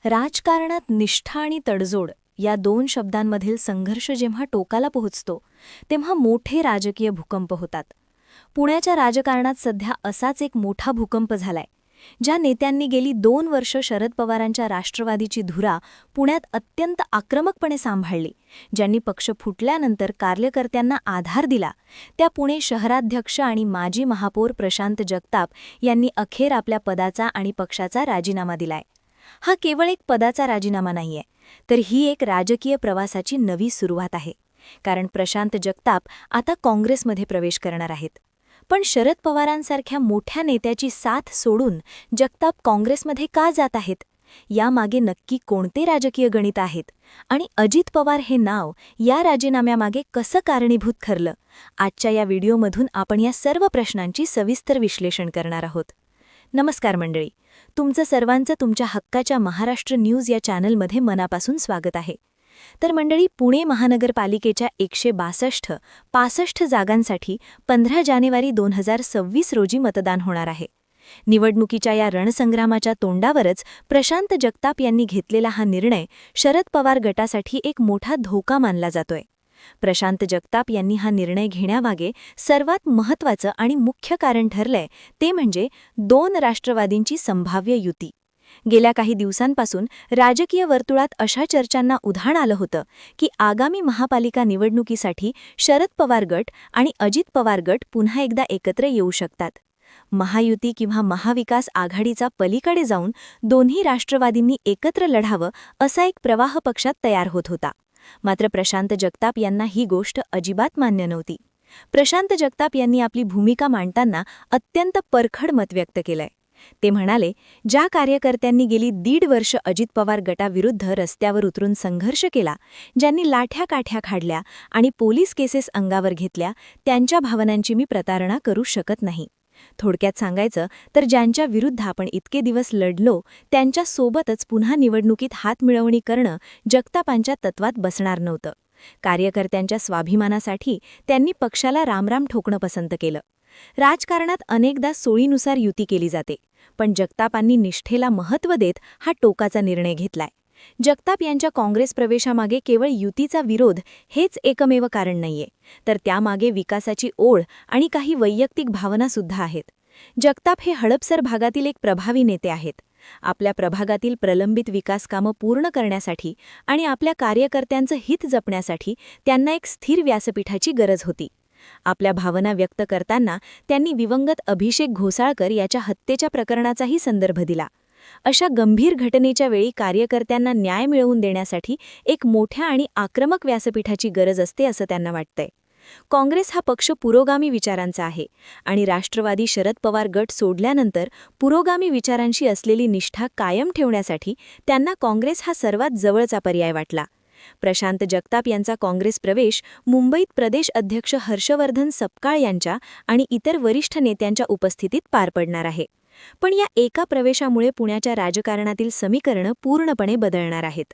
राजकारणात निष्ठा आणि तडजोड या दोन शब्दांमधील संघर्ष जेव्हा टोकाला पोहोचतो तेव्हा मोठे राजकीय भूकंप होतात. पुण्याच्या राजकारणात सध्या असाच एक मोठा भूकंप झालाय. ज्या नेत्यांनी गेली 2 वर्ष शरद पवारांच्या राष्ट्रवादीची धुरा पुण्यात अत्यंत आक्रमकपणे सांभाळली, ज्यांनी पक्ष फुटल्यानंतर कार्यकर्त्यांना आधार दिला, त्या पुणे शहराध्यक्ष आणि माजी महापौर प्रशांत जगताप यांनी अखेर आपल्या पदाचा आणि पक्षाचा राजीनामा दिलाय. हा केवळ एक पदाचा राजीनामा नाहीये, तर ही एक राजकीय प्रवासाची नवी सुरुवात आहे. कारण प्रशांत जगताप आता काँग्रेसमध्ये प्रवेश करणार आहेत. पण शरद पवारांसारख्या मोठ्या नेत्याची साथ सोडून जगताप काँग्रेसमध्ये का जात आहेत? यामागे नक्की कोणते राजकीय गणित आहेत? आणि अजित पवार हे नाव या राजीनाम्यामागे कसं कारणीभूत ठरलं? आजच्या या व्हिडिओमधून आपण या सर्व प्रश्नांची सविस्तर विश्लेषण करणार आहोत. नमस्कार मंडळी, तुमचं सर्वांचं तुमच्या हक्काच्या महाराष्ट्र न्यूज या चॅनलमध्ये मनापासून स्वागत आहे. तर मंडळी, पुणे महानगरपालिकेच्या 162-65 जागांसाठी 15 जानेवारी 2026 रोजी मतदान होणार आहे. निवडणुकीच्या या रणसंग्रामाच्या तोंडावरच प्रशांत जगताप यांनी घेतलेला हा निर्णय शरद पवार गटासाठी एक मोठा धोका मानला जातोय. प्रशांत जगताप यांनी हा निर्णय घेण्यामागे सर्वात महत्त्वाचं आणि मुख्य कारण ठरलंय ते म्हणजे 2 राष्ट्रवादींची संभाव्य युती. गेल्या काही दिवसांपासून राजकीय वर्तुळात अशा चर्चांना उधाण आलं होतं की आगामी महापालिका निवडणुकीसाठी शरद पवार गट आणि अजित पवार गट पुन्हा एकदा एकत्र येऊ शकतात. महायुती किंवा महाविकास आघाडीचा पलीकडे जाऊन दोन्ही राष्ट्रवादींनी एकत्र लढावं असा एक प्रवाह पक्षात तयार होत होता. मात्र प्रशांत जगताप यांना ही गोष्ट अजिबात मान्य नव्हती. प्रशांत जगताप यांनी आपली भूमिका मांडताना अत्यंत परखड मत व्यक्त केलंय. ते म्हणाले, ज्या कार्यकर्त्यांनी गेली 1.5 वर्ष अजित पवार गटाविरुद्ध रस्त्यावर उतरून संघर्ष केला, ज्यांनी लाठ्या-काठ्या काढल्या आणि पोलीस केसेस अंगावर घेतल्या, त्यांच्या भावनांची मी प्रतारणा करू शकत नाही. थोडक्यात सांगायचं तर ज्यांच्या विरुद्ध आपण इतके दिवस लढलो त्यांच्या सोबतच पुन्हा निवडणुकीत हातमिळवणी करणं जगतापांच्या तत्वात बसणार नव्हतं. कार्यकर्त्यांच्या स्वाभिमानासाठी त्यांनी पक्षाला रामराम ठोकणं पसंत केलं. राजकारणात अनेकदा सोयीनुसार युती केली जाते, पण जगतापांनी निष्ठेला महत्त्व देत हा टोकाचा निर्णय घेतलाय. जगताप यांच्या काँग्रेस प्रवेशामागे केवळ युतीचा विरोध हेच एकमेव कारण नाहीये, तर त्यामागे विकासाची ओढ आणि काही वैयक्तिक भावनासुद्धा आहेत. जगताप हे हडपसर भागातील एक प्रभावी नेते आहेत. आपल्या प्रभागातील प्रलंबित विकासकामं पूर्ण करण्यासाठी आणि आपल्या कार्यकर्त्यांचं हित जपण्यासाठी त्यांना एक स्थिर व्यासपीठाची गरज होती. आपल्या भावना व्यक्त करताना त्यांनी दिवंगत अभिषेक घोसाळकर याच्या हत्येच्या प्रकरणाचाही संदर्भ दिला. अशा गंभीर घटनेच्या वेळी कार्यकर्त्यांना न्याय मिळवून देण्यासाठी एक मोठ्या आणि आक्रमक व्यासपीठाची गरज असते असं त्यांना वाटतंय. काँग्रेस हा पक्ष पुरोगामी विचारांचा आहे आणि राष्ट्रवादी शरद पवार गट सोडल्यानंतर पुरोगामी विचारांशी असलेली निष्ठा कायम ठेवण्यासाठी त्यांना काँग्रेस हा सर्वात जवळचा पर्याय वाटला. प्रशांत जगताप यांचा काँग्रेस प्रवेश मुंबईत प्रदेश अध्यक्ष हर्षवर्धन सपकाळ यांच्या आणि इतर वरिष्ठ नेत्यांच्या उपस्थितीत पार पडणार आहे. पण या एका प्रवेशामुळे पुण्याच्या राजकारणातील समीकरणं पूर्णपणे बदलणार आहेत.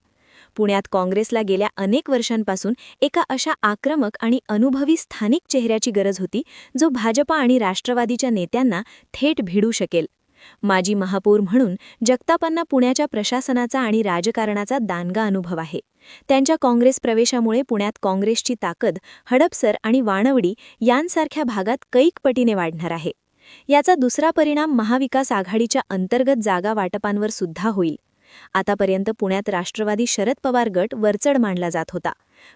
पुण्यात काँग्रेसला गेल्या अनेक वर्षांपासून एका अशा आक्रमक आणि अनुभवी स्थानिक चेहऱ्याची गरज होती, जो भाजपा आणि राष्ट्रवादीच्या नेत्यांना थेट भिडू शकेल. माजी महापौर म्हणून जगतापांना पुण्याच्या प्रशासनाचा आणि राजकारणाचा दांडगा अनुभव आहे. त्यांच्या काँग्रेस प्रवेशामुळे पुण्यात काँग्रेसची ताकद हडपसर आणि वाणवडी यांसारख्या भागात कैक पटीने वाढणार आहे. याचा दुसरा परिणाम महाविकास आघाडीच्या अंतर्गत जागा वाटपांवर सुद्धा होईल. आतापर्यंत पुण्यात राष्ट्रवादी शरद पवार गट वरचढ मानला जात होता,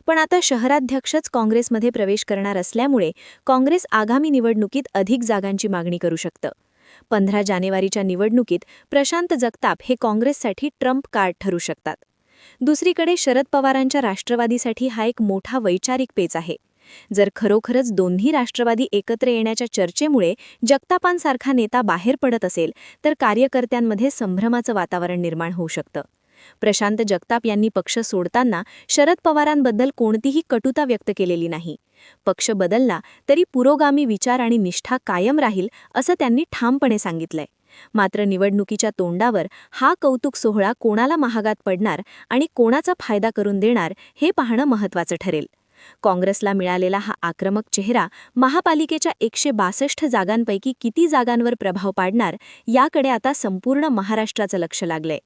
पण आता शहराध्यक्षच काँग्रेसमध्ये प्रवेश करणार असल्यामुळे काँग्रेस आगामी निवडणुकीत अधिक जागांची मागणी करू शकतं. 15 जानेवारीच्या निवडणुकीत प्रशांत जगताप हे काँग्रेससाठी ट्रम्प कार्ड ठरू शकतात. दुसरीकडे शरद पवारांच्या राष्ट्रवादीसाठी हा एक मोठा वैचारिक पेच आहे. जर खरोखरच दोन्ही राष्ट्रवादी एकत्र येण्याच्या चर्चेमुळे जगतापांसारखा नेता बाहेर पडत असेल, तर कार्यकर्त्यांमध्ये संभ्रमाचं वातावरण निर्माण होऊ शकतं. प्रशांत जगताप यांनी पक्ष सोडताना शरद पवारांबद्दल कोणतीही कटुता व्यक्त केलेली नाही. पक्ष बदलला तरी पुरोगामी विचार आणि निष्ठा कायम राहील असं त्यांनी ठामपणे सांगितलंय. मात्र निवडणुकीच्या तोंडावर हा कौतुक सोहळा कोणाला महागात पडणार आणि कोणाचा फायदा करून देणार हे पाहणं महत्त्वाचं ठरेल. काँग्रेसला मिळालेला हा आक्रमक चेहरा महापालिकेच्या 162 जागांपैकी किती जागांवर प्रभाव पाडणार याकडे आता संपूर्ण महाराष्ट्राचं लक्ष लागलंय.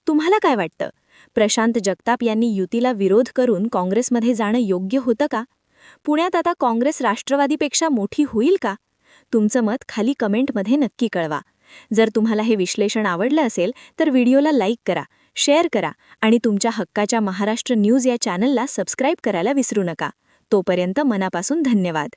तुम्हाला काय वाटतं? प्रशांत जगताप यांनी युतीला विरोध करून काँग्रेसमध्ये जाणं योग्य होतं का? पुण्यात आता काँग्रेस राष्ट्रवादीपेक्षा मोठी होईल का? तुमचं मत खाली कमेंटमध्ये नक्की कळवा. जर तुम्हाला हे विश्लेषण आवडलं असेल तर व्हिडिओला लाईक करा, शेअर करा आणि तुमच्या हक्काच्या महाराष्ट्र न्यूज या चॅनलला सबस्क्राईब करायला विसरू नका. तोपर्यंत मनापासून धन्यवाद.